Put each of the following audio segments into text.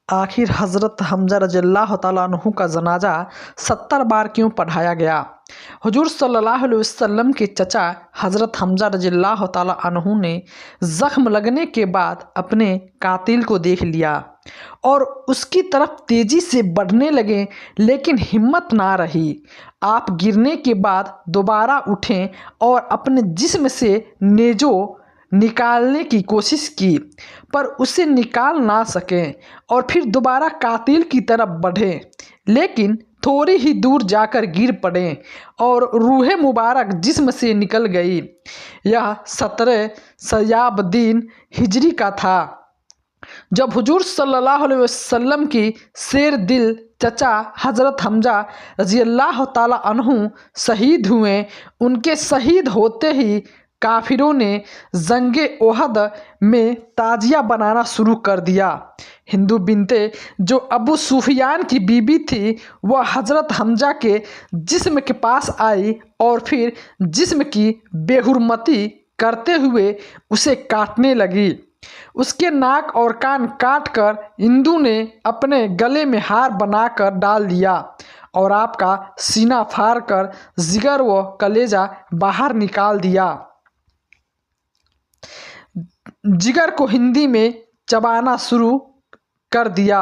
आखिर हज़रत हमज़ा रज़ियल्लाहु तआला अन्हु का जनाजा 70 बार क्यों पढ़ाया गया? हुजूर सल्लल्लाहु अलैहि वसल्लम के चचा हज़रत हमज़ा रज़ियल्लाहु तआला अन्हु ने ज़ख्म लगने के बाद अपने कातिल को देख लिया और उसकी तरफ तेज़ी से बढ़ने लगे, लेकिन हिम्मत ना रही। आप गिरने के बाद दोबारा उठें और अपने जिस्म से नेज़ो निकालने की कोशिश की, पर उसे निकाल ना सकें और फिर दोबारा कातिल की तरफ बढ़े, लेकिन थोड़ी ही दूर जाकर गिर पड़े और रूह मुबारक जिस्म से निकल गई। यह 17 शयाबदीन हिजरी का था, जब हुजूर सल्लल्लाहु अलैहि वसल्लम की शेर दिल चचा हज़रत हमज़ा रज़ियल्लाहु ताला अन्हु शहीद हुए। उनके शहीद होते ही काफिरों ने जंगे ओहद में ताजिया बनाना शुरू कर दिया। हिंदू बिनते जो अबू सुफियान की बीबी थी, वह हज़रत हमज़ा के जिस्म के पास आई और फिर जिस्म की बेहुरमती करते हुए उसे काटने लगी। उसके नाक और कान काटकर हिंदू ने अपने गले में हार बनाकर डाल दिया और आपका सीना फाड़कर जिगर व कलेजा बाहर निकाल दिया। जिगर को हिंदी में चबाना शुरू कर दिया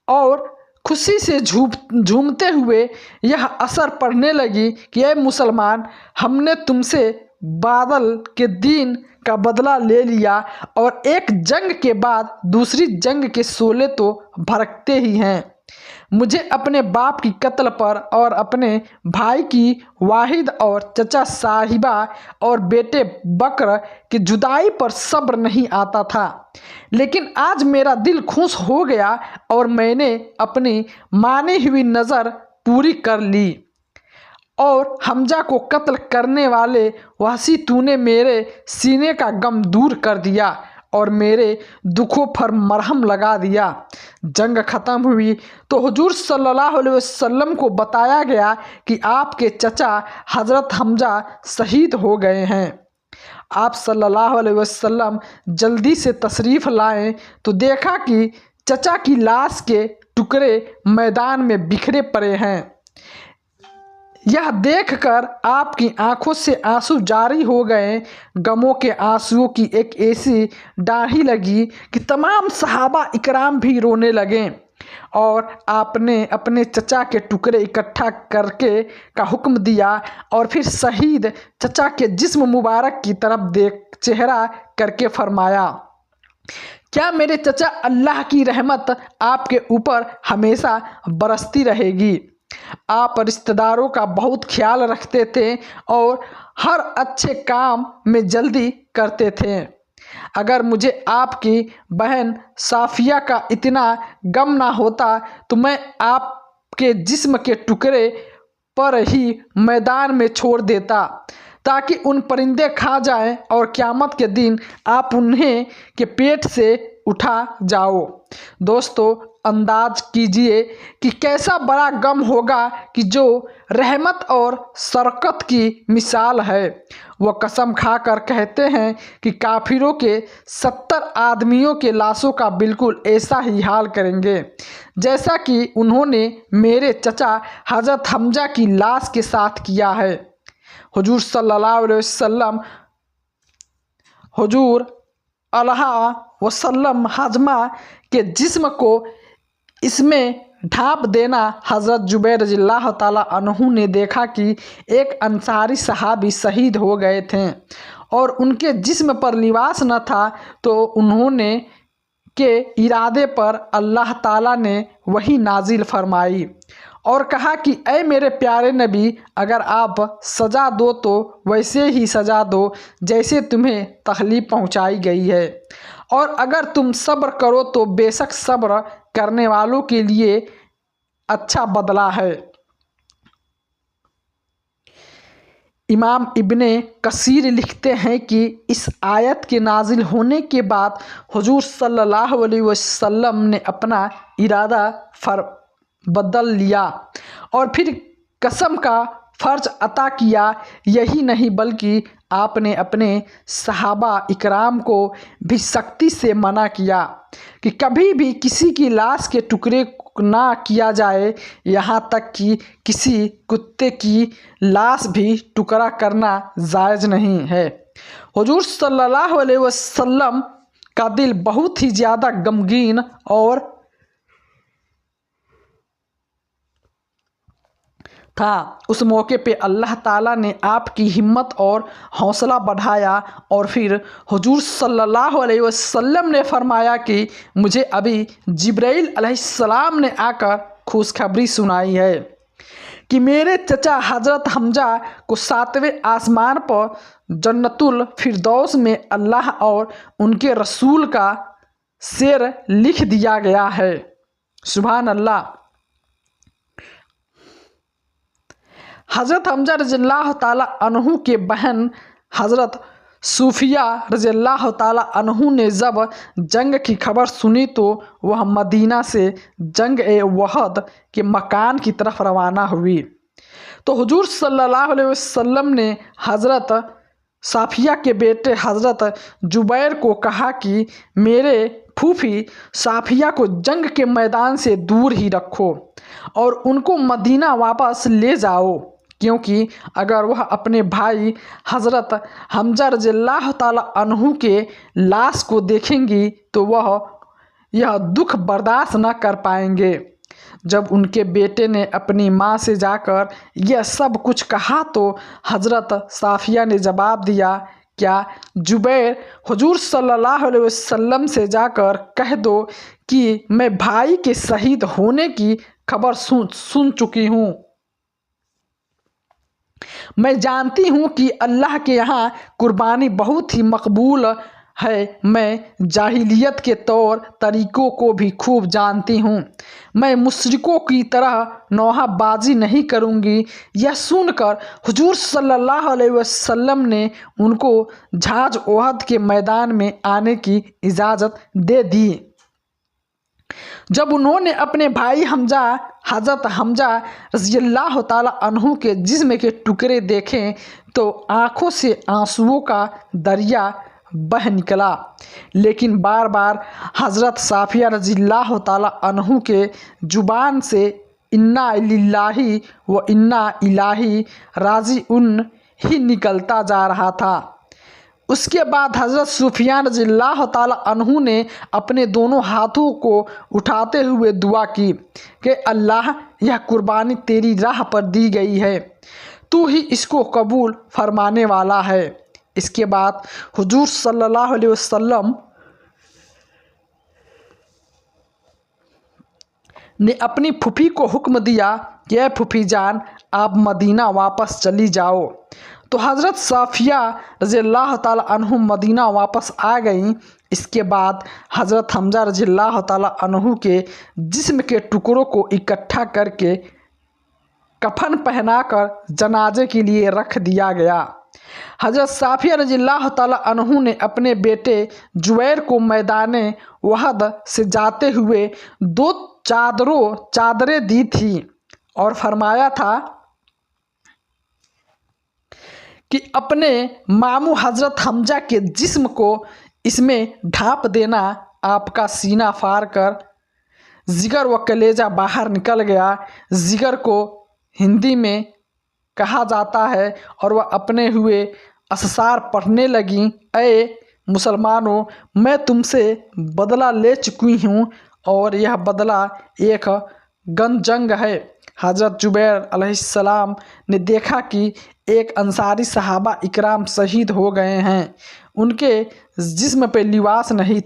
और खुशी से झूमते हुए यह असर पढ़ने लगी कि ऐ मुसलमान, हमने तुमसे बादल के दीन का बदला ले लिया और एक जंग के बाद दूसरी जंग के शोले तो भड़कते ही हैं। मुझे अपने बाप की कत्ल पर और अपने भाई की वाहिद और चचा साहिबा और बेटे बकर की जुदाई पर सब्र नहीं आता था, लेकिन आज मेरा दिल खुश हो गया और मैंने अपनी मानी हुई नज़र पूरी कर ली। और हमज़ा को कत्ल करने वाले वहशी, तूने मेरे सीने का गम दूर कर दिया और मेरे दुखों पर मरहम लगा दिया। जंग ख़त्म हुई तो हुजूर सल्लल्लाहु अलैहि वसल्लम को बताया गया कि आपके चचा हज़रत हमज़ा शहीद हो गए हैं। आप सल्लल्लाहु अलैहि वसल्लम जल्दी से तशरीफ़ लाए तो देखा कि चचा की लाश के टुकड़े मैदान में बिखरे पड़े हैं। यह देखकर आपकी आंखों से आंसू जारी हो गए। गमों के आंसुओं की एक ऐसी डाढ़ी लगी कि तमाम सहाबा इकराम भी रोने लगे और आपने अपने चचा के टुकड़े इकट्ठा करके का हुक्म दिया और फिर शहीद चचा के जिस्म मुबारक की तरफ देख चेहरा करके फरमाया, क्या मेरे चचा, अल्लाह की रहमत आपके ऊपर हमेशा बरसती रहेगी। आप रिश्तेदारों का बहुत ख्याल रखते थे और हर अच्छे काम में जल्दी करते थे। अगर मुझे आपकी बहन साफिया का इतना गम ना होता तो मैं आपके जिस्म के टुकड़े पर ही मैदान में छोड़ देता ताकि उन परिंदे खा जाएं और क़यामत के दिन आप उन्हें के पेट से उठा जाओ। दोस्तों, अंदाज कीजिए कि कैसा बड़ा गम होगा कि जो रहमत और शरकत की मिसाल है। वह कसम खाकर कहते हैं कि काफिरों के 70 आदमियों के लाशों का बिल्कुल ऐसा ही हाल करेंगे जैसा कि उन्होंने मेरे चचा हज़रत हमज़ा की लाश के साथ किया है। हुजूर सल्लल्लाहु अलैहि वसल्लम हुजूर अलैहि वसल्लम हजमा के जिस्म को इसमें ढाँप देना। हज़रत जुबैर रज़ियल्लाहु ताला अन्हु ने देखा कि एक अंसारी सहाबी शहीद हो गए थे और उनके जिस्म पर लिबास न था, तो उन्होंने के इरादे पर अल्लाह ताला ने वही नाजिल फरमाई और कहा कि ऐ मेरे प्यारे नबी, अगर आप सज़ा दो तो वैसे ही सज़ा दो जैसे तुम्हें तकलीफ़ पहुंचाई गई है, और अगर तुम सब्र करो तो बेशक सब्र करने वालों के लिए अच्छा बदला है। इमाम इब्ने कसीर लिखते हैं कि इस आयत के नाजिल होने के बाद हुजूर सल्लल्लाहु अलैहि वसल्लम ने अपना इरादा बदल लिया और फिर कसम का फ़र्ज अता किया। यही नहीं बल्कि आपने अपने सहाबा इकराम को भी सख्ती से मना किया कि कभी भी किसी की लाश के टुकड़े ना किया जाए, यहाँ तक कि किसी कुत्ते की लाश भी टुकड़ा करना जायज़ नहीं है। हुजूर सल्लल्लाहु अलैहि वसल्लम का दिल बहुत ही ज़्यादा गमगीन और था। उस मौके पे अल्लाह ताला ने आपकी हिम्मत और हौसला बढ़ाया और फिर हुजूर सल्लल्लाहु अलैहि वसल्लम ने फरमाया कि मुझे अभी जिब्राइल अलैहिस्सलाम ने आकर खुशखबरी सुनाई है कि मेरे चचा हज़रत हमजा को 7वें आसमान पर जन्नतुल फिरदौस में अल्लाह और उनके रसूल का शेर लिख दिया गया है। सुभान अल्लाह। हज़रत हमजा रज़ियल्लाहु ताला अन्हु के बहन हज़रत सूफिया रज़ियल्लाहु ताला अन्हु ने जब जंग की खबर सुनी तो वह मदीना से जंग ए वहद के मकान की तरफ रवाना हुई। तो हुजूर सल्लल्लाहु अलैहि वसल्लम ने हज़रत साफिया के बेटे हज़रत जुबैर को कहा कि मेरे फूफी साफिया को जंग के मैदान से दूर ही रखो और उनको मदीना वापस ले जाओ, क्योंकि अगर वह अपने भाई हज़रत हमजा रज़ियल्लाहु ताला अन्हु के लाश को देखेंगी तो वह यह दुख बर्दाश्त न कर पाएंगे। जब उनके बेटे ने अपनी माँ से जाकर यह सब कुछ कहा तो हज़रत साफिया ने जवाब दिया, क्या जुबैर, हुजूर सल्लल्लाहु अलैहि वसल्लम से जाकर कह दो कि मैं भाई के शहीद होने की खबर सुन चुकी हूँ। मैं जानती हूँ कि अल्लाह के यहाँ कुर्बानी बहुत ही मकबूल है। मैं जाहिलियत के तौर तरीक़ों को भी खूब जानती हूँ। मैं मुशरिकों की तरह नौहाबाजी नहीं करूँगी। यह सुनकर हुजूर सल्लल्लाहु अलैहि वसल्लम ने उनको झाज ओहद के मैदान में आने की इजाज़त दे दी। जब उन्होंने अपने भाई हमजा हज़रत हमजा रज़ियल्लाहु ताला अन्हु के जिस्म के टुकड़े देखे तो आँखों से आंसुओं का दरिया बह निकला, लेकिन बार बार हज़रत साफिया रज़ियल्लाहु ताला अन्हु के ज़ुबान से इन्ना लिल्लाही व इन्ना इलाही राजिउन ही निकलता जा रहा था। उसके बाद हज़रत सुफियान रज़ियल्लाहु ताला अन्हु ने अपने दोनों हाथों को उठाते हुए दुआ की कि अल्लाह, यह कुर्बानी तेरी राह पर दी गई है, तू ही इसको कबूल फरमाने वाला है। इसके बाद हुजूर सल्लल्लाहु अलैहि वसल्लम ने अपनी फूफी को हुक्म दिया कि ऐ फूफी जान, आप मदीना वापस चली जाओ। तो हज़रत साफिया रज़ियल्लाहु ताला अन्हु मदीना वापस आ गईं। इसके बाद हज़रत हमजा रज़ियल्लाहु ताला अन्हु के जिस्म के टुकड़ों को इकट्ठा करके कफन पहनाकर जनाजे के लिए रख दिया गया। हज़रत साफिया रज़ियल्लाहु ताला अन्हु ने अपने बेटे जुबैर को मैदाने वहद से जाते हुए 2 चादरें दी थी और फरमाया था कि अपने मामू हज़रत हमजा के जिस्म को इसमें ढाँप देना। आपका सीना फाड़ कर जिगर व कलेजा बाहर निकल गया। जिगर को हिंदी में कहा जाता है और वह अपने हुए अससार पढ़ने लगी, ऐ मुसलमानों, मैं तुमसे बदला ले चुकी हूँ और यह बदला एक जंग है। हज़रत जुबैर अलैहिस्सलाम ने देखा कि एक अंसारी सहाबा इकराम शहीद हो गए हैं। उनके जिस्म पे लिबास नहीं था।